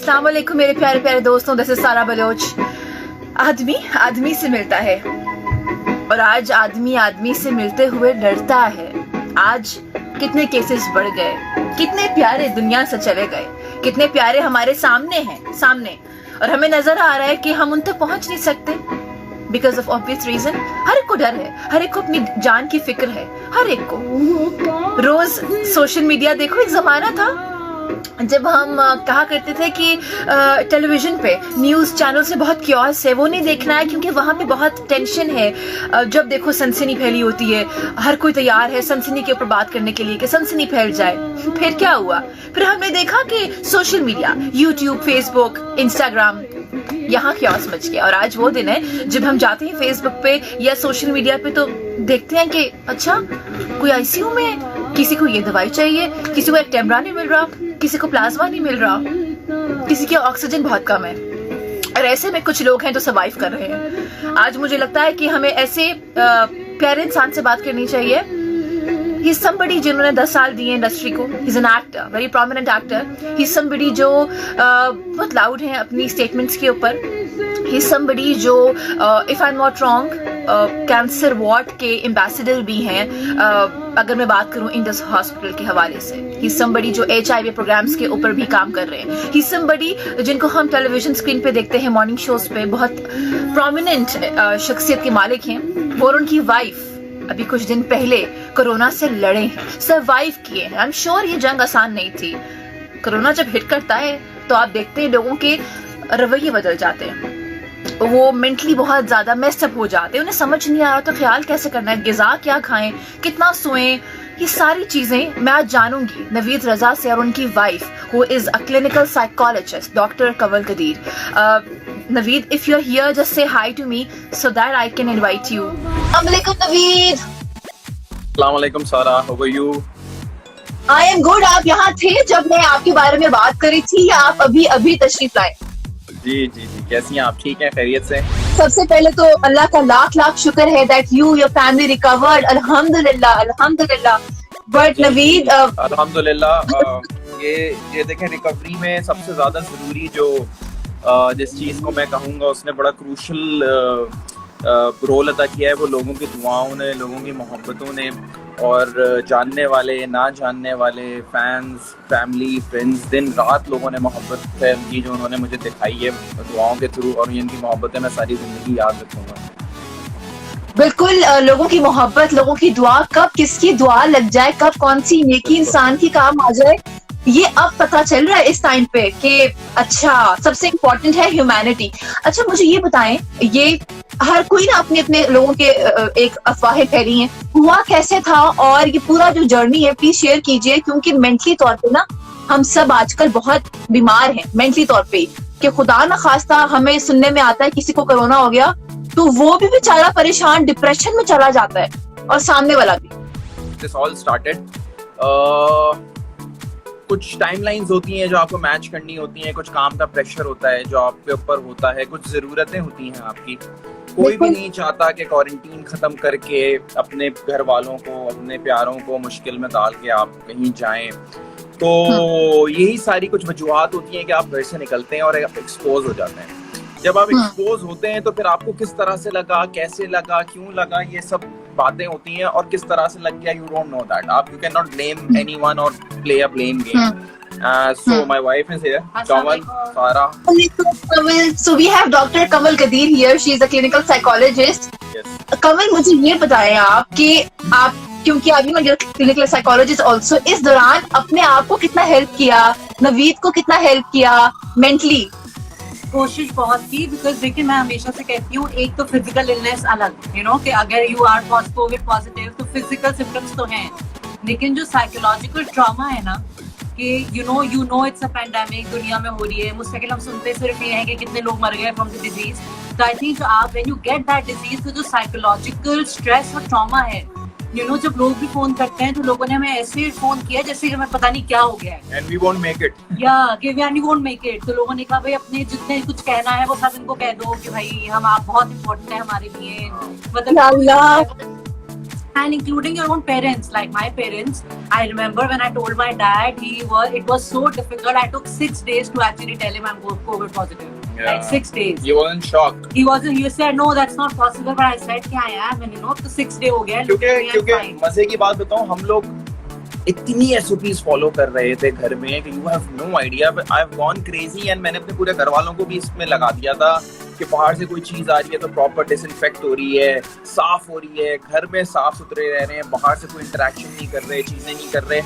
अस्सलाम वालेकुम मेरे प्यारे प्यारे दोस्तों, दिस इज सारा बलोच। आदमी आदमी से मिलता है और आज आदमी आदमी से मिलते हुए डरता है। आज कितने केसेस बढ़ गए, कितने प्यारे दुनिया से चले गए, कितने प्यारे हमारे सामने हैं सामने, और हमें नजर आ रहा है कि हम उन तक पहुंच नहीं सकते बिकॉज ऑफ ऑब्वियस रीजन। हर एक को डर है, हर एक को अपनी जान की फिक्र है, हर एक को। रोज सोशल मीडिया देखो, एक जमाना था जब हम कहा करते थे कि टेलीविजन पे न्यूज चैनल से बहुत क्योस है, वो नहीं देखना है क्योंकि वहां पे बहुत टेंशन है। जब देखो सनसनी फैली होती है, हर कोई तैयार है सनसनी के ऊपर बात करने के लिए कि सनसनी फैल जाए। फिर क्या हुआ? फिर हमने देखा कि social media, YouTube, Facebook, Instagram, यहाँ क्योस मच गया। और आज वो दिन है जब हम जाते हैं फेसबुक पे या सोशल मीडिया पे तो देखते हैं कि अच्छा कोई आईसीयू में, किसी को ये दवाई चाहिए, किसी को एक कैमरा नहीं मिल रहा, किसी को प्लाज्मा नहीं मिल रहा, किसी के ऑक्सीजन बहुत कम है, और ऐसे में कुछ लोग हैं जो सर्वाइव कर रहे हैं। आज मुझे लगता है कि हमें ऐसे प्यारे इंसान से बात करनी चाहिए। ही इज समबडी जिन्होंने 10 साल दिए इंडस्ट्री को। He is an actor, very prominent actor. He is somebody जो बहुत लाउड हैं अपनी स्टेटमेंट्स के ऊपर। ही इज समबडी जो if I am not wrong cancer ward के एम्बेसडर भी हैं, अगर मैं बात करूं इंडस हॉस्पिटल के हवाले से। ही इज समबडी जो HIV प्रोग्राम्स के ऊपर भी काम कर रहे हैं। ही इज समबडी जिनको हम टेलीविजन स्क्रीन पे देखते हैं, मॉर्निंग शोज पे, बहुत प्रोमिनेंट शख्सियत के मालिक हैं। वो और उनकी वाइफ अभी कुछ दिन पहले कोरोना से लड़े हैं, सर्वाइव किए हैं। आई एम श्योर ये जंग आसान नहीं थी। कोरोना जब हिट करता है तो आप देखते हैं लोगों के रवैये बदल जाते हैं, वो मेंटली बहुत ज्यादा मेस्टअप हो जाते हैं, उन्हें समझ नहीं आ रहा तो ख्याल कैसे करना है, गिजा क्या खाएं, कितना सोएं। ये सारी चीजें मैं आज जानूंगी नवीद रजा से और उनकी wife who is a clinical psychologist, doctor Kanwal Qadeer. Naveed, if you're here, just say hi to me so that I can invite you. Assalamualaikum Naveed. अस्सलामुअलैकुम सारा, how are you? I am good। आप यहाँ थे जब मैं आपके बारे में बात करी थी या आप अभी अभी तशरीफ लाए? जी जी जी, कैसी हैं आप? ठीक हैं, खैरियत से? सबसे पहले तो अल्लाह का लाख लाख शुक्र है that you your family recovered। अल्हम्दुलिल्लाह अल्हम्दुलिल्लाह। बट नवीद अल्हम्दुलिल्लाह, ये देखें, रिकवरी में सबसे ज्यादा जरूरी जो जिस चीज को मैं कहूँगा उसने बड़ा क्रूशल रोल अदा किया है, वो लोगों की दुआओं ने, लोगों की मोहब्बतों ने, और जानने वाले ना जानने वाले, फैंस, फैमिली, फ्रेंड्स, दिन रात लोगों ने मोहब्बत है उनकी जो उन्होंने मुझे दिखाई है दुआओं के थ्रू, और इनकी मोहब्बतें मैं सारी जिंदगी याद रखूंगा। बिल्कुल, लोगों की मोहब्बत, लोगों की दुआ, कब किसकी दुआ लग जाए, कब कौन सी नेकी इंसान की काम आ जाए, ये अब पता चल रहा है इस टाइम पे कि अच्छा सबसे इम्पोर्टेंट है ह्यूमैनिटी। अच्छा मुझे ये बताएं, ये हर कोई ना अपने अपने लोगों के एक अफवाहें फैली हैं, हुआ कैसे था और ये पूरा जो जर्नी है प्लीज शेयर कीजिए, क्योंकि मेंटली तौर पे ना हम सब आजकल बहुत बीमार हैं मेंटली तौर पे, कि खुदा ना खास्ता हमें सुनने में आता है किसी को कोरोना हो गया तो वो भी बेचारा परेशान डिप्रेशन में चला जाता है, और सामने वाला भी। This all started, कुछ टाइमलाइंस होती हैं जो आपको मैच करनी होती हैं, कुछ काम का प्रेशर होता है जो आपके ऊपर होता है, कुछ जरूरतें होती हैं आपकी। कोई भी नहीं चाहता कि क्वारंटीन खत्म करके अपने घर वालों को, अपने प्यारों को मुश्किल में डाल के आप कहीं जाएं। तो यही सारी कुछ वजूहात होती हैं कि आप घर से निकलते हैं और एक्सपोज हो जाते हैं। जब आप एक्सपोज होते हैं तो फिर आपको किस तरह से लगा, कैसे लगा, क्यों लगा, ये सब बातें होती हैं, और किस तरह से लग गया, यू डोंट नो दैट। आप you can not blame anyone और play a blame game. So my wife is here, Kamal, Farah. So we have Dr. Kamal Kadir here. She is a clinical psychologist. Yes. कमल, मुझे ये बताएं आप कि आप, क्योंकि आप क्लिनिकल साइकोलॉजिस्ट ऑल्सो, इस दौरान अपने आप को कितना हेल्प किया, नवीद को कितना हेल्प किया मेंटली? कोशिश बहुत की, बिकॉज देखिए मैं हमेशा से कहती हूँ, एक तो फिजिकल इलनेस अलग, यू नो, कि अगर यू आर कोविड पॉजिटिव तो फिजिकल सिम्टम्स तो हैं, लेकिन जो साइकोलॉजिकल ट्रॉमा है ना, कि you know it's a pandemic दुनिया में हो रही है, मुस्तकिल हम सुनते सिर्फ ये है कि कितने लोग मर गए फ्रॉम द डिजीज। तो आई थिंक आप when you get that disease, तो जो साइकोलॉजिकल स्ट्रेस और ट्रॉमा है, यू नो, जब लोग भी फोन करते हैं तो लोगों ने हमें ऐसे फोन किया जैसे कि हमें पता नहीं क्या हो गया है, And we won't make it. and we won't make it। तो लोगों ने कहा भाई अपने जितने कुछ कहना है वो सब इनको कह दो कि भाई हम, आप बहुत इम्पोर्टेंट है हमारे लिए, मतलब and including your own parents, like my parents. I remember when I told my dad, it was so difficult. I took 6 days to actually tell him I'm COVID positive. Yeah. Like 6 days. You were in shock. He said no, that's not possible, but I said कि I am, and तो 6 day हो गया. क्योंकि मजे की बात बताऊं, हम लोग इतनी SOPs फॉलो कर रहे थे घर में कि you have no idea. I have gone crazy and मैंने अपने पूरे घर वालों को भी इसमें लगा दिया था कि बाहर से कोई चीज आ रही है तो प्रॉपर डिसइंफेक्ट हो रही है, साफ हो रही है, घर में साफ सुथरे रह रहे हैं, बाहर से कोई इंटरेक्शन नहीं कर रहे, चीजें नहीं कर रहे.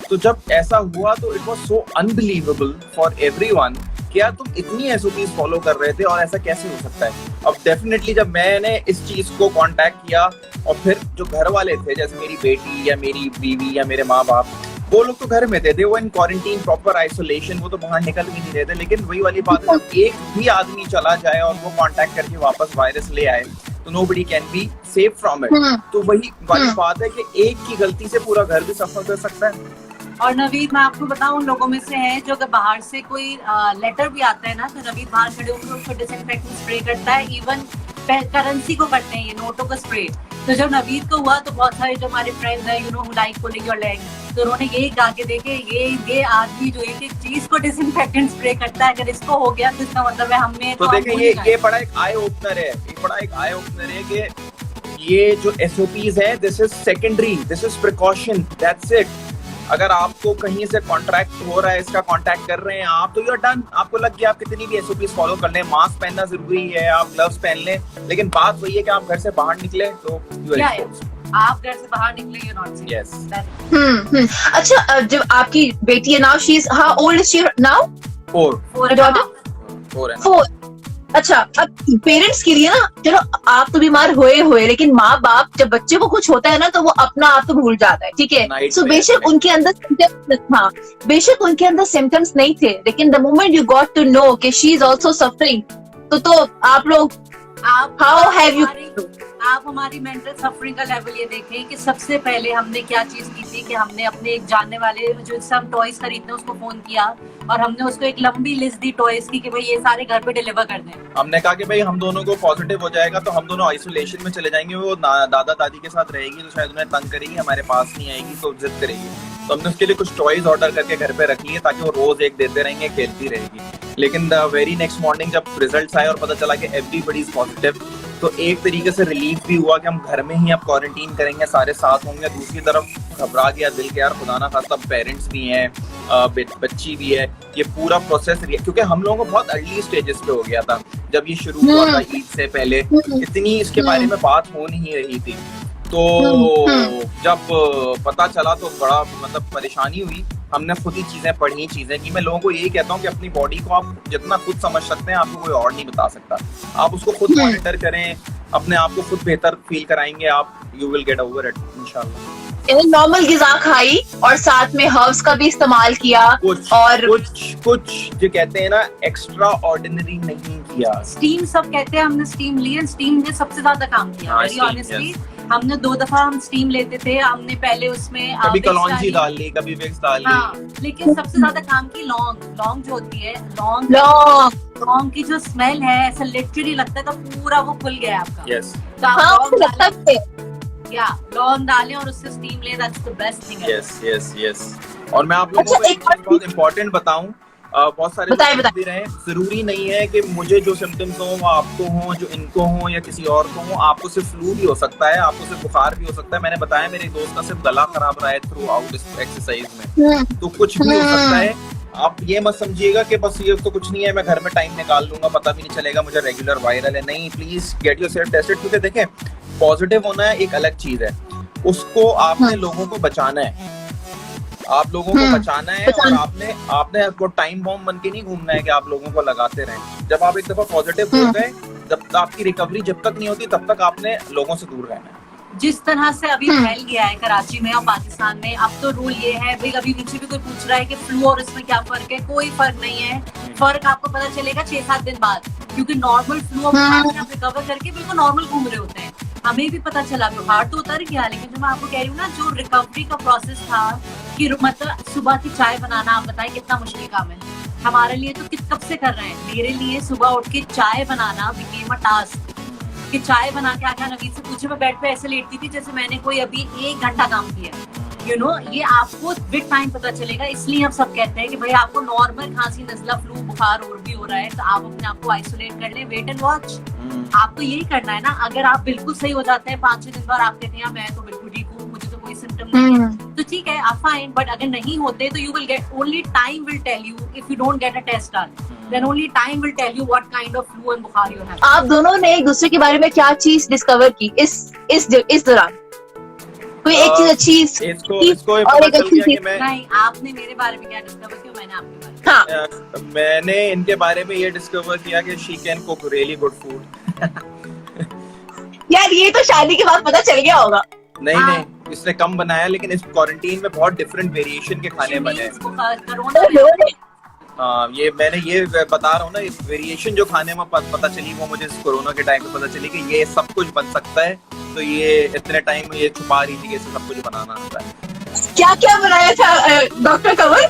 तो जब ऐसा हुआ तो it was so unbelievable for everyone कि यार तुम इतनी SOPs फॉलो कर रहे थे और ऐसा कैसे हो सकता है. अब डेफिनेटली जब मैंने इस चीज को कांटेक्ट किया और फिर जो घर वाले थे, जैसे मेरी बेटी या मेरी बीवी या मेरे माँ बाप, वो लोग तो घर में थे, वो इन क्वारंटीन, प्रॉपर आइसोलेशन, वो तो बाहर निकल भी नहीं रहे थे. लेकिन वही वाली बात है, जब एक भी आदमी चला जाए और वो कांटेक्ट करके वापस वायरस ले आए तो nobody can be safe from it. तो वही वाली बात है कि एक की गलती से पूरा घर भी सफर कर सकता है. और नवीद, मैं आपको बताऊं, उन लोगों में से है जो अगर बाहर से कोई लेटर भी आता है ना, तो नवीद बाहर खड़े होकर उसको डिसइंफेक्टेंट स्प्रे करता है. इवन करेंसी को करते हैं, ये नोटों का स्प्रे. तो जब नवीद को हुआ तो बहुत सारे जो हमारे फ्रेंड्स हैं, you know, who like pulling your leg, तो उन्होंने यही कहा कि देखे ये आदमी जो एक चीज को डिसइंफेक्टेंट स्प्रे करता है, अगर इसको हो गया तो इसका मतलब है हमें. तो देखिए ये बड़ा एक आई ओपनर है, कि ये जो SOPs है, this is secondary, this is precaution, that's it. अगर आपको कहीं से कॉन्ट्रैक्ट हो रहा है, इसका कांटेक्ट कर रहे हैं आप, तो यू आर डन. आपको लग गया, आप कितनी भी SOPs फॉलो कर लें, मास्क पहनना जरूरी है, आप ग्लव्स पहन लें, लेकिन बात वही है कि आप घर से बाहर निकले तो यू आर एक्सपोज्ड. आप घर से बाहर निकले, यू नॉट सेफ. यस. अच्छा, जब आपकी बेटी है now, she is, how old is she now? 4. अच्छा, अब पेरेंट्स के लिए ना, चलो आप तो बीमार हुए, लेकिन माँ बाप जब बच्चे को कुछ होता है ना तो वो अपना आप तो भूल जाता है, ठीक है. सो बेशक उनके अंदर सिम्टम्स नहीं थे, लेकिन the moment you got to know कि शी इज आल्सो सफरिंग, तो आप लोग, हाउ हैव यू, आप हमारी मेंटल सफरिंग का लेवल ये देखें कि सबसे पहले हमने क्या चीज की थी कि हमने अपने एक जानने वाले जो हम टॉयज खरीदने उसको फोन किया और हमने उसको एक लंबी लिस्ट दी टॉयज की कि भाई ये सारे घर पे डिलीवर कर दें. हमने कहा कि भाई हम दोनों को पॉजिटिव हो जाएगा तो हम दोनों आइसोलेशन में चले जाएंगे, वो दादा दादी के साथ रहेगी तो शायद उन्हें तंग करेगी, हमारे पास नहीं आएगी तो जिद करेगी. तो हमने उसके लिए कुछ टॉयज ऑर्डर करके घर पे रख लिए ताकि वो रोज एक देते रहेंगे, खेलती रहेगी. लेकिन द वेरी नेक्स्ट मॉर्निंग जब रिजल्ट्स आए और पता चला कि एवरीबॉडी इज पॉजिटिव, तो एक तरीके से रिलीफ भी हुआ कि हम घर में ही अब क्वारंटीन करेंगे, सारे साथ होंगे. दूसरी तरफ घबरा गया दिल के, यार खुदा ना खास्ता पेरेंट्स भी हैं, बच्ची भी है, ये पूरा प्रोसेस, क्योंकि हम लोगों को बहुत अर्ली स्टेजेस पे हो गया था जब ये शुरू हुआ था. ईद से पहले इतनी इसके बारे में बात हो नहीं रही थी, तो जब पता चला तो बड़ा मतलब परेशानी हुई. हमने खुद ही चीजें पढ़ी, चीजें की. मैं लोगों को यही कहता हूँ कि अपनी बॉडी को आप जितना खुद समझ सकते हैं, आपको कोई और नहीं बता सकता. आप उसको खुद मॉनिटर करें, अपने आप को खुद बेहतर फील कराएंगे आप, you will get over it इंशाल्लाह. नॉर्मल गिज़ा खाई और साथ में हर्ब्स का भी इस्तेमाल किया, और कुछ जो कहते हैं ना एक्स्ट्रा ऑर्डिनरी नहीं किया. स्टीम सब कहते हैं, हमने स्टीम ली, स्टीम ने सबसे ज्यादा काम किया. वेरी ऑनेस्टली हमने 2 दफा हम स्टीम लेते थे. हमने पहले उसमें कभी कलौंजी डाल ली, कभी विक्स डाल ली. हाँ, लेकिन सबसे ज्यादा काम की लौंग जो होती है, लौंग की जो स्मेल है, ऐसा लिटरली लगता है तो पूरा वो खुल गया आपका. यस. लौंग डालें और उससे स्टीम लें, that's the best thing. Yes. और मैं आप लोगों को एक बहुत इम्पोर्टेंट बताऊं, बहुत सारे लोग भी रहे, जरूरी नहीं है कि मुझे जो सिम्टम्स हो वो आपको हो, जो इनको हो या किसी और को हो. आपको सिर्फ फ्लू भी हो सकता है, आपको सिर्फ बुखार भी हो सकता है. मैंने बताया मेरे दोस्त का सिर्फ गला खराब रहा है थ्रू आउट इस एक्सरसाइज में, तो कुछ भी हो सकता है. आप ये मत समझिएगा कि बस ये तो कुछ नहीं है, मैं घर में टाइम निकाल लूंगा, पता भी नहीं चलेगा मुझे रेगुलर वायरल है. नहीं, प्लीज गेट योरसेल्फ टेस्टेड. क्योंकि देखें, पॉजिटिव होना एक अलग चीज है, उसको आपने लोगों को बचाना है, आप लोगों को बचाना है. और आपने आपको टाइम बॉम्ब बन के नहीं घूमना है कि आप लोगों को लगाते रहें. जब आप एक दफा पॉजिटिव हो गए, जब आपकी रिकवरी जब तक नहीं होती तब तक आपने लोगों से दूर रहना है. जिस तरह से अभी फैल गया है कराची में और पाकिस्तान में, अब तो रूल ये है भाई, अभी नीचे भी कोई पूछ रहा है कि फ्लू और इसमें क्या फर्क है, कोई फर्क नहीं है. फर्क आपको पता चलेगा 6-7 दिन बाद, क्योंकि नॉर्मल फ्लू और आप रिकवर करके बिल्कुल नॉर्मल घूम रहे होते हैं. हमें भी पता चला, बुखार तो उतर गया, लेकिन जो मैं आपको कह रही हूँ ना, जो रिकवरी का प्रोसेस था कि मतलब सुबह की चाय बनाना, आप बताएं कितना मुश्किल काम है. हमारे लिए तो कब से कर रहे हैं, मेरे लिए सुबह उठ के चाय बनाना बिकेम अ टास्क. कि चाय बना के आके नवीद से पूछे, मैं बेड पे ऐसे लेटती थी जैसे मैंने कोई अभी 1 घंटा काम किया। यू नो, ये आपको विद टाइम पता चलेगा। इसलिए हम सब कहते हैं कि भाई आपको नॉर्मल खांसी, नजला, फ्लू, बुखार और भी हो रहा है तो आप अपने आप को आइसोलेट कर ले, वेट एंड वॉच। आपको यही करना है ना। अगर आप बिल्कुल सही हो जाते हैं 5-6 दिन बाद, आप कहते हैं मैं तो बिल्कुल ठीक हूँ, मुझे तो कोई सिम्टम नहीं है, तो ठीक है, आप फाइन। बट अगर नहीं होते तो you will get, only time will tell you, if you don't get a test done, then only time will tell you what kind of flu and bukhar you have. आप दोनों ने एक दूसरे के बारे में क्या चीज डिस्कवर की इस दौरान? कोई एक चीज अच्छी इसको और एक अच्छी चीज? नहीं, आपने मेरे बारे में क्या डिस्कवर किया, मैंने आपके बारे में। हाँ, मैंने इनके बारे में ये डिस्कवर किया कि she can cook really good food. यार ये तो शादी के बाद पता चल गया होगा। नहीं, इसने कम बनाया, लेकिन इस क्वारंटीन में बहुत डिफरेंट वेरिएशन के खाने बने। ये मैंने ये बता रहा हूँ ना, इस वेरिएशन जो खाने में पता चली वो मुझे कोरोना के टाइम पे पता चली कि ये सब कुछ बन सकता है। तो ये इतने टाइम में ये छुपा रही थी कि इसे सब कुछ बनाना आता है। क्या क्या बनाया था डॉक्टर कंवर?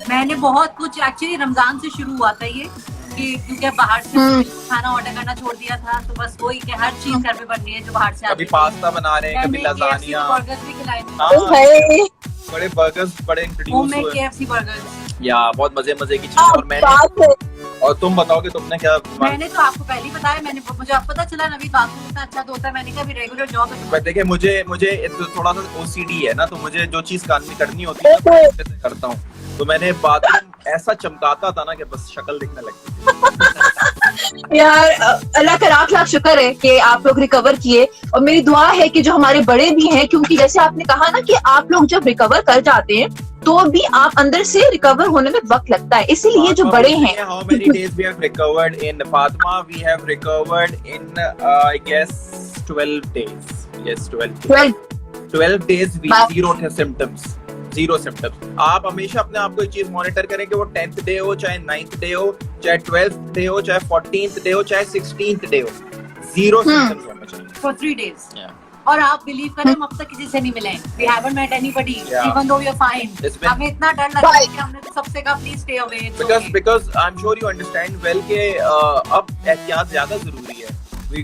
मैंने बहुत कुछ, एक्चुअली रमजान से शुरू हुआ था ये, कि क्योंकि बाहर से खाना ऑर्डर करना छोड़ दिया था, तो बस वही कि हर चीज घर पे बन रही है जो बाहर से। कभी पास्ता बना रहे हैं, कभी लजानिया, बर्गर्स भी खिलाए, बड़े बर्गर्स बड़े इंट्रोड्यूस हुए। KFC बर्गर्स, या बहुत मजे की चीज। और मैंने, और तुम बताओ कि तुमने क्या? मैंने तो आपको पहले ही बताया, मुझे अब पता चला नवीद बाथरूम इतना अच्छा तो होता है। मैंने कहा भी रेगुलर जॉब है। देखिए मुझे थोड़ा सा OCD है ना, तो मुझे जो चीज करनी होती है मैं अच्छे से करता हूँ। तो मैंने बाथरूम ऐसा चमकाता था ना कि बस शक्ल दिखने लगती। यार अल्लाह का लाख शुक्र है कि आप लोग रिकवर किए, और मेरी दुआ है कि जो हमारे बड़े भी हैं, क्योंकि जैसे आपने कहा ना कि आप लोग जब रिकवर कर जाते हैं तो भी आप अंदर से रिकवर होने में वक्त लगता है, इसीलिए जो बड़े हैं। How many days we have recovered in Fatima? We have recovered in I guess 12 days. Yes, 12 days with zero symptoms. आप हमेशा अपने आप को एक चीज मॉनिटर करें कि वो 10th डे हो, चाहे 9th डे हो, चाहे 12th डे हो, चाहे 14th डे हो, चाहे 16th डे हो, 0 symptoms होना चाहिए for 3 days. और आप बिलीव करें, हम अब तक किसी से नहीं मिले। We haven't met anybody, even though we are fine. हमें इतना डर लग रहा है कि हमने तो सबसे कहा please stay away. Because I'm sure you understand well कि अब एहतियात ज्यादा जरूरी है। We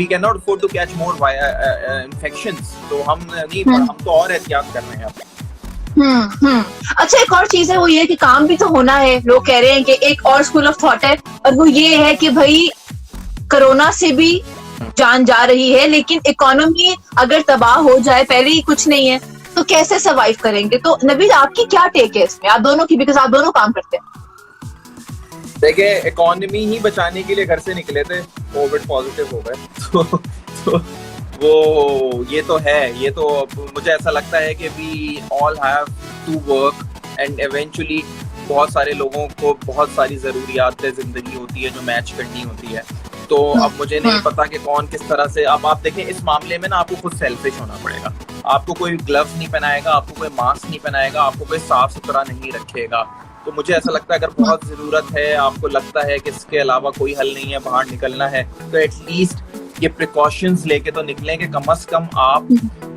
cannot afford to catch more infections. तो हम नहीं, पर हम तो और एहतियात कर रहे हैं अब। अच्छा, एक और चीज है, वो ये कि काम भी तो होना है। लोग कह रहे हैं कि एक और स्कूल ऑफ थॉट है, और वो ये है कि भाई कोरोना से भी जान जा रही है, लेकिन इकोनॉमी अगर तबाह हो जाए, पहले ही कुछ नहीं है, तो कैसे सर्वाइव करेंगे? तो नवीद, आपकी क्या टेक है इसमें, आप दोनों की, बिकॉज़ आप दोनों काम करते हैं। देखिए, इकोनॉमी ही बचाने के लिए घर से निकले थे, कोविड पॉजिटिव हो गए, तो वो ये तो है। ये तो मुझे ऐसा लगता है कि we all have to work, and eventually बहुत सारे लोगों को बहुत सारी जरूरियात जिंदगी होती है जो मैच करनी होती है। तो अब मुझे नहीं पता कि कौन किस तरह से, अब आप देखें इस मामले में ना आपको खुद सेल्फिश होना पड़ेगा। आपको कोई ग्लव्स नहीं पहनाएगा, आपको कोई मास्क नहीं पहनाएगा, आपको कोई साफ सुथरा नहीं रखेगा। तो मुझे ऐसा लगता है अगर बहुत जरूरत है, आपको लगता है कि इसके अलावा कोई हल नहीं है, बाहर निकलना है, तो एटलीस्ट ये प्रिकॉशंस लेके तो निकलें कि कम से कम आप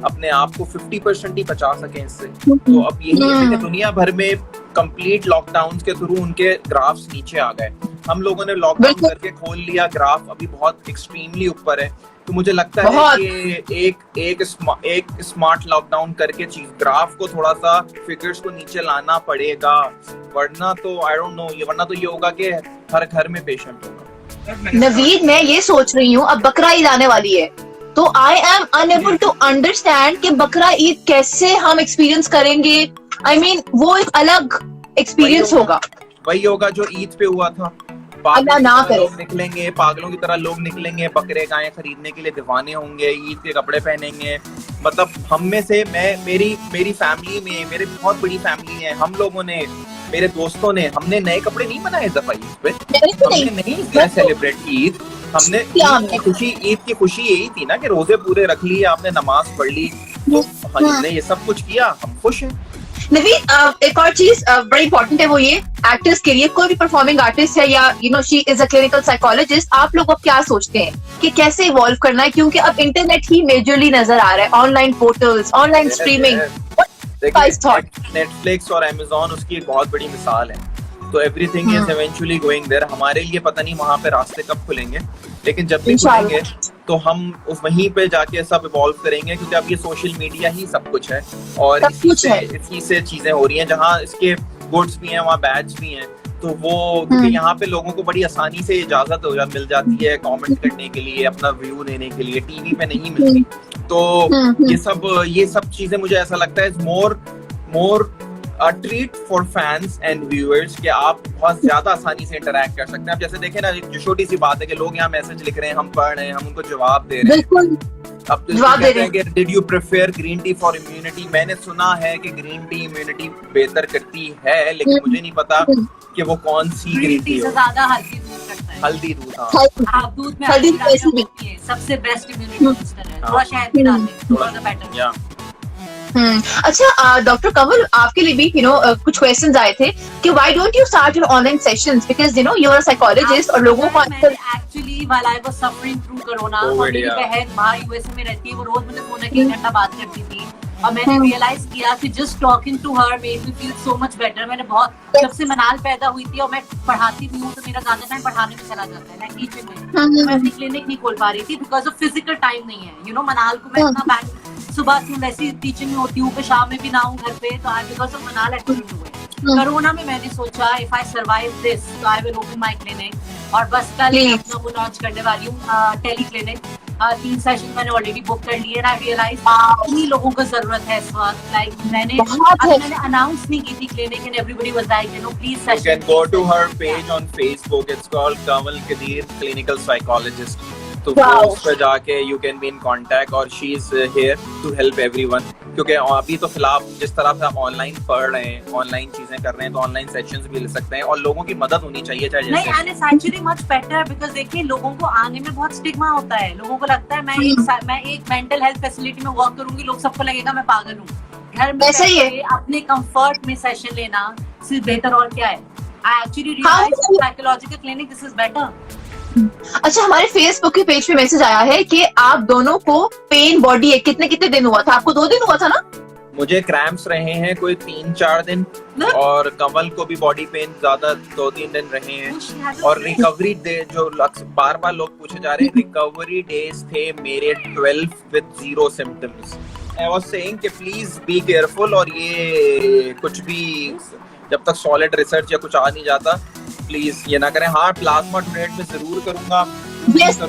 अपने आप को 50% ही बचा सकें इससे। तो अब यही है कि दुनिया भर में कंप्लीट लॉकडाउन के थ्रू उनके ग्राफ्स नीचे आ गए। हम लोगों ने लॉकडाउन करके खोल लिया, ग्राफ अभी बहुत एक्सट्रीमली ऊपर है। तो मुझे लगता है कि एक स्मार्ट लॉकडाउन करके चीज ग्राफ को थोड़ा सा फिगर्स को नीचे लाना पड़ेगा, वरना तो आई डोंट नो, वरना तो ये होगा कि हर घर में पेशेंट होगा। नवीद, मैं ये सोच रही हूँ, अब बकरा ईद आने वाली है, तो I am unable to understand कि बकरा ईद कैसे हम एक्सपीरियंस करेंगे। आई मीन वो एक अलग एक्सपीरियंस होगा। वही होगा जो ईद पे हुआ था। लोग निकलेंगे, पागलों की तरह लोग निकलेंगे, बकरे गायें खरीदने के लिए दीवाने होंगे, ईद के कपड़े पहनेंगे। मतलब हम में से मेरी फैमिली में, मेरी बहुत बड़ी फैमिली है, हम लोगों ने, मेरे दोस्तों ने, हमने नए कपड़े नहीं बनाए इस दफा ईद पे, हमने नहीं सेलिब्रेट की ईद। हमने ईद की खुशी यही थी ना कि रोजे पूरे रख लिए, आपने नमाज पढ़ ली, तो हमने ये सब कुछ किया, हम खुश हैं। नवीद, एक और चीज बड़ी इंपॉर्टेंट है, वो ये एक्टर्स के लिए, कोई भी परफॉर्मिंग आर्टिस्ट है या she is a clinical psychologist, आप लोग अब क्या सोचते हैं कि कैसे इवॉल्व करना है? क्योंकि अब इंटरनेट ही मेजरली नजर आ रहा है, online portals, online streaming. Netflix और अमेज़न उसकी एक बहुत बड़ी मिसाल है। तो everything is eventually going there. हमारे लिए पता नहीं वहाँ पे रास्ते कब खुलेंगे, लेकिन जब भी खुलेंगे तो हम उस वहीं पे जाके सब इवॉल्व करेंगे, क्योंकि अब ये सोशल मीडिया ही सब कुछ है और इसी से चीजें हो रही हैं। जहाँ इसके गुड्स भी हैं वहाँ बैड्स भी हैं। तो वो क्योंकि यहाँ पे लोगों को बड़ी आसानी से इजाजत मिल जाती है कमेंट करने के लिए, अपना व्यू देने के लिए, टीवी पे नहीं मिलती। तो ये सब चीजें मुझे ऐसा लगता है मोर a treat for fans and viewers कि आप बहुत ज्यादा आसानी से इंटरैक्ट कर सकते हैं। आप जैसे देखें ना, जो छोटी सी बात है कि लोग यहाँ मैसेज लिख रहे हैं, हम पढ़ रहे हैं, हम उनको जवाब दे रहे हैं। अब तो कहते हैं कि did you prefer green tea for immunity. मैंने सुना है कि ग्रीन टी इम्यूनिटी बेहतर करती है, लेकिन मुझे नहीं पता कि वो कौन सी ग्रीन टी से ज्यादा हल्दी दूध करता है। हल्दी दूध, हाँ दूध में हल्दी होती है, सबसे बेस्ट इम्यूनिटी बूस्टर है। थोड़ा शहद भी डालते हैं, थोड़ा सा बेटर। अच्छा डॉक्टर कमल, आपके लिए भी कुछ क्वेश्चंस आए थे कि why don't you start your online sessions, because you are a psychologist और लोगों को actually while I was suffering through corona, और मेरी बहन बाहर यूएसए में रहती है, वो रोज मुझे फोन करके 1 घंटा बात करती थी और मैंने रियलाइज किया कि just talking to her made me feel so much better. मैंने बहुत, जब से मनाल पैदा हुई थी और मैं पढ़ाती भी हूँ तो मेरा ज्यादा टाइम पढ़ाने में चला जाता है, लाइक टीचिंग में। मैं अपनी क्लिनिक नहीं खोल पा रही थी बिकॉज ऑफ फिजिकल टाइम नहीं है। मनाल को मैं इतना सुबह से वैसे टीचिंग में होती हूँ कि शाम में भी ना हूँ घर पे, तो आई बिकॉज ऑफ मनाल एक्टिविटी हुए। कोरोना में मैंने सोचा इफ आई सर्वाइव दिस तो I will open my clinic, और बस कल अपना वो लॉन्च करने वाली हूँ टेली क्लिनिक। 3 सेशन मैंने ऑलरेडी बुक कर लिए। आई रियलाइज कितनी लोगों को जरूरत है इस वक्त। लाइक मैंने अनाउंस नहीं की थी clinic and everybody was like please session. You can go to her page on Facebook. It's called Kamal Kadir Clinical Psychologist. तो उस पर जाके you can be in contact, और she is here to help everyone। क्योंकि अभी तो फिलहाल जिस तरह से आप ऑनलाइन पढ़ रहे हैं, ऑनलाइन चीजें कर रहे हैं, तो ऑनलाइन सेशंस भी ले सकते हैं और लोगों की मदद होनी चाहिए। चाहे नहीं, and it's actually much better because देखिए लोगों को आने में बहुत स्टिग्मा होता है। लोगों को लगता है मैं एक मेंटल हेल्थ फैसिलिटी में वर्क करूंगी, लोग सबको लगेगा मैं पागल हूँ। घर में अपने कंफर्ट में सेशन लेना सिर्फ बेहतर और क्या है। I actually realized psychological clinic this is better। अच्छा, हमारे फेसबुक के पेज पे मैसेज आया है कि आप दोनों को पेन बॉडी है, कितने दिन हुआ था? आपको 2 दिन हुआ था ना? मुझे क्रैम्प्स रहे हैं कोई 3-4 दिन, और कमल को भी बॉडी पेन ज्यादा 2-3 दिन रहे हैं। और रिकवरी डे जो बार बार लोग पूछे जा रहे हैं, रिकवरी डेज थे मेरे 12 with 0 symptoms. I was saying कि प्लीज बी केयरफुल, और ये कुछ भी जब तक सॉलिड रिसर्च या कुछ आ नहीं जाता प्लीज ये ना करें। हाँ, प्लाज्मा डोनेट में जरूर करूंगा,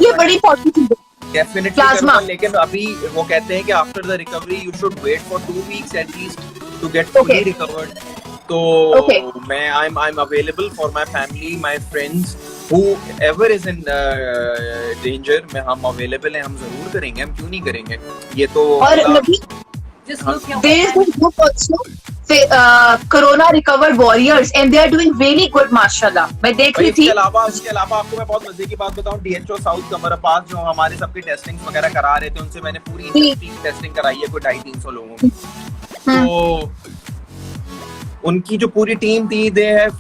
ये बड़ी इंपॉर्टेंट चीज है, डेफिनेटली करूंगा, लेकिन अभी वो कहते हैं कि after the recovery you should wait for 2 weeks at least to get fully recovered. तो मैं I am available for my family, my friends, whoever is in danger में हम अवेलेबल हैं। हम जरूर करेंगे, हम क्यों नहीं करेंगे। ये तो corona recovered warriors and they are doing really good माशाल्लाह। मैं देख रही थी। इसके अलावा आपको मैं बहुत मजे की बात बताऊं, DHO साउथ कमर अब्बास जो हमारे सबकी टेस्टिंग वगैरह करा रहे थे, उनसे मैंने पूरी टेस्टिंग कराई है कोई 250-300 लोगों की। तो उनकी जो पूरी टीम थी, दे हैव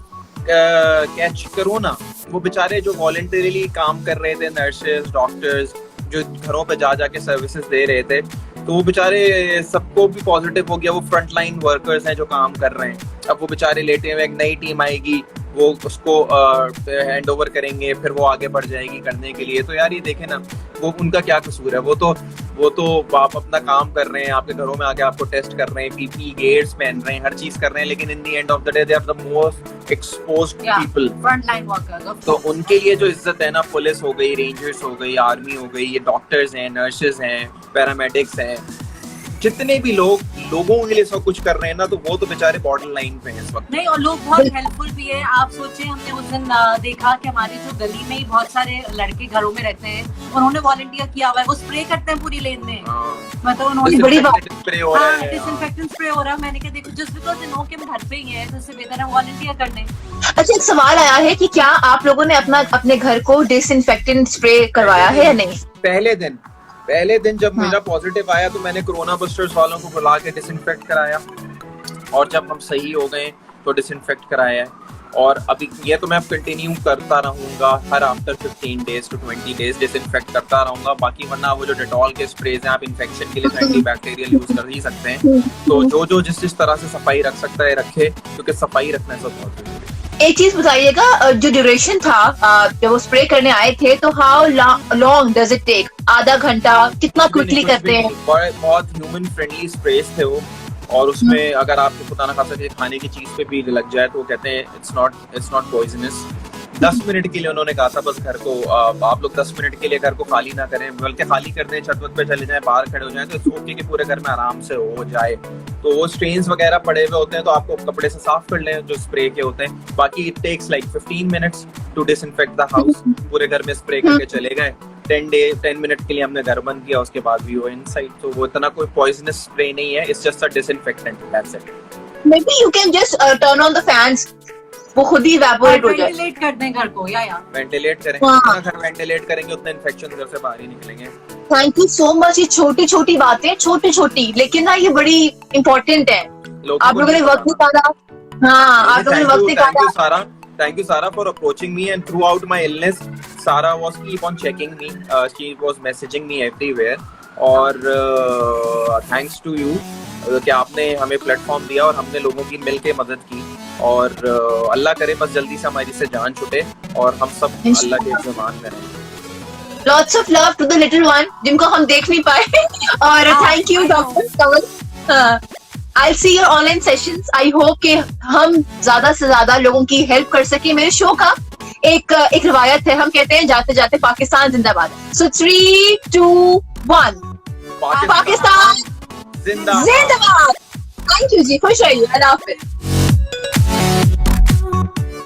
कैच कोरोना। वो बेचारे जो वॉलंटरीली काम कर रहे थे, नर्सेज, डॉक्टर्स, जो घरों पे जा जाके सर्विसेज दे रहे थे, तो वो बेचारे सबको भी पॉजिटिव हो गया। वो फ्रंट लाइन वर्कर्स हैं जो काम कर रहे हैं। अब वो बेचारे लेटे हुए, एक नई टीम आएगी, वो उसको हैंड ओवर करेंगे, फिर वो आगे बढ़ जाएगी करने के लिए। तो यार ये देखे ना, वो उनका क्या कसूर है। वो तो आप अपना काम कर रहे हैं, आपके घरों में आके आपको टेस्ट कर रहे हैं, पीपी गेट्स पहन रहे हैं, हर चीज कर रहे हैं, लेकिन in the end of the day they are the most exposed people, front line workers. तो उनके लिए जो इज्जत है ना, पुलिस हो गई, रेंजर्स हो गई, आर्मी हो गई, ये डॉक्टर्स हैं, नर्सेज हैं, पैरामेडिक्स हैं, जितने भी लोगों के लिए सब कुछ कर रहे हैं ना, तो वो तो बेचारे बॉर्डर लाइन पे हैं इस वक्त। नहीं, और लोग बहुत हेल्पफुल भी है। आप सोचे, हमने उस दिन देखा कि हमारी जो गली में ही बहुत सारे लड़के घरों में रहते हैं, उन्होंने वॉलंटियर किया हुआ है, वो स्प्रे करते हैं पूरी लेन में। मतलब उन्होंने बड़ी बात स्प्रे हो रहा है, डिसइंफेक्टेंट स्प्रे हो रहा है। मैंने कहा देखो, जस्ट बिकॉज़ दे नो कि हम घर पे ही हैं, तो इससे बेहतर है वॉलंटियर करने। अच्छा, एक सवाल आया है कि क्या आप लोगों ने अपने घर को डिसइंफेक्टेंट स्प्रे करवाया है या नहीं? पहले दिन जब मेरा पॉजिटिव आया तो मैंने कोरोना बस्टर्स वालों को बुला के डिसइंफेक्ट कराया, और जब हम सही हो गए तो डिसइंफेक्ट कराया है। और अभी ये तो मैं कंटिन्यू करता रहूंगा, her after 15 days to 20 days disinfect करता रहूंगा। बाकी वरना वो जो डेटॉल के स्प्रेज हैं, आप इन्फेक्शन के लिए एंटीबैक्टीरियल यूज कर ही सकते हैं। तो जो जिस तरह से सफाई रख सकता है रखे, क्योंकि सफाई रखना सब बहुत जरूरी है। एक चीज बताइएगा, जो ड्यूरेशन था जब वो स्प्रे करने आए थे, तो how long does it take? आधा घंटा? कितना क्विकली करते हैं? बहुत ह्यूमन फ्रेंडली स्प्रेस थे वो, और उसमें अगर आपको खुदा ना खासा खाने की चीज पे भी लग जाए तो वो कहते हैं इट्स नॉट पॉइजनस। 10 मिनट के लिए उन्होंने कहा था बस घर को आप लोग 10 मिनट के लिए घर को खाली ना करें, बल्कि खाली कर दें, छत पे चले जाएं, बाहर खड़े हो जाएं, तो इट्स ओके कि पूरे घर में आराम से हो जाए। तो वो स्ट्रेन्स वगैरह पड़े हुए होते हैं तो आपको कपड़े से साफ कर लें जो स्प्रे के होते हैं। बाकी it takes like 15 minutes to disinfect the house. पूरे घर में स्प्रे करके चले गए, 10 मिनट के लिए हमने घर बंद किया, उसके बाद भी वो इनसाइड। तो वो इतना कोई पॉइजनस स्प्रे नहीं है, it's just a disinfectant, that's it. May be you can just turn on the fans, वो खुद ही इवेपोरेट हो जाए। वेंटिलेट कर दें घर को, या वेंटिलेट करेंगे, जितना घर वेंटिलेट करेंगे उतने इन्फेक्शन घर से बाहर ही निकलेंगे। Thank you so much. ये छोटी छोटी बातें, छोटी छोटी, लेकिन ना ये बड़ी इम्पोर्टेंट है। आप लोगों ने वक्त निकाला। हाँ, आप लोगों ने वक्त निकाला। Thank you, Sarah, for approaching me, and throughout my illness, Sarah was keep on checking me. She was messaging me everywhere. और thanks to you कि आपने हमें प्लेटफॉर्म दिया और हमने लोगों की मिलके मदद की। और अल्लाह करे बस जल्दी से हमारी से जान छूटे और हम सब अल्लाह के ज़मान में रहें। Lots of love to the little one जिनको हम देख नहीं पाए। और thank you doctor Kanwal. I'll see your online sessions. I hope कि हम ज्यादा से ज्यादा लोगों की हेल्प कर सके। मेरे शो का एक रिवायत है, हम कहते हैं जाते जाते पाकिस्तान जिंदाबाद। So 3, 2, 1 पाकिस्तान जिंदाबाद। थैंक यू जी, खुश रहिए, अल्लाह हाफिज।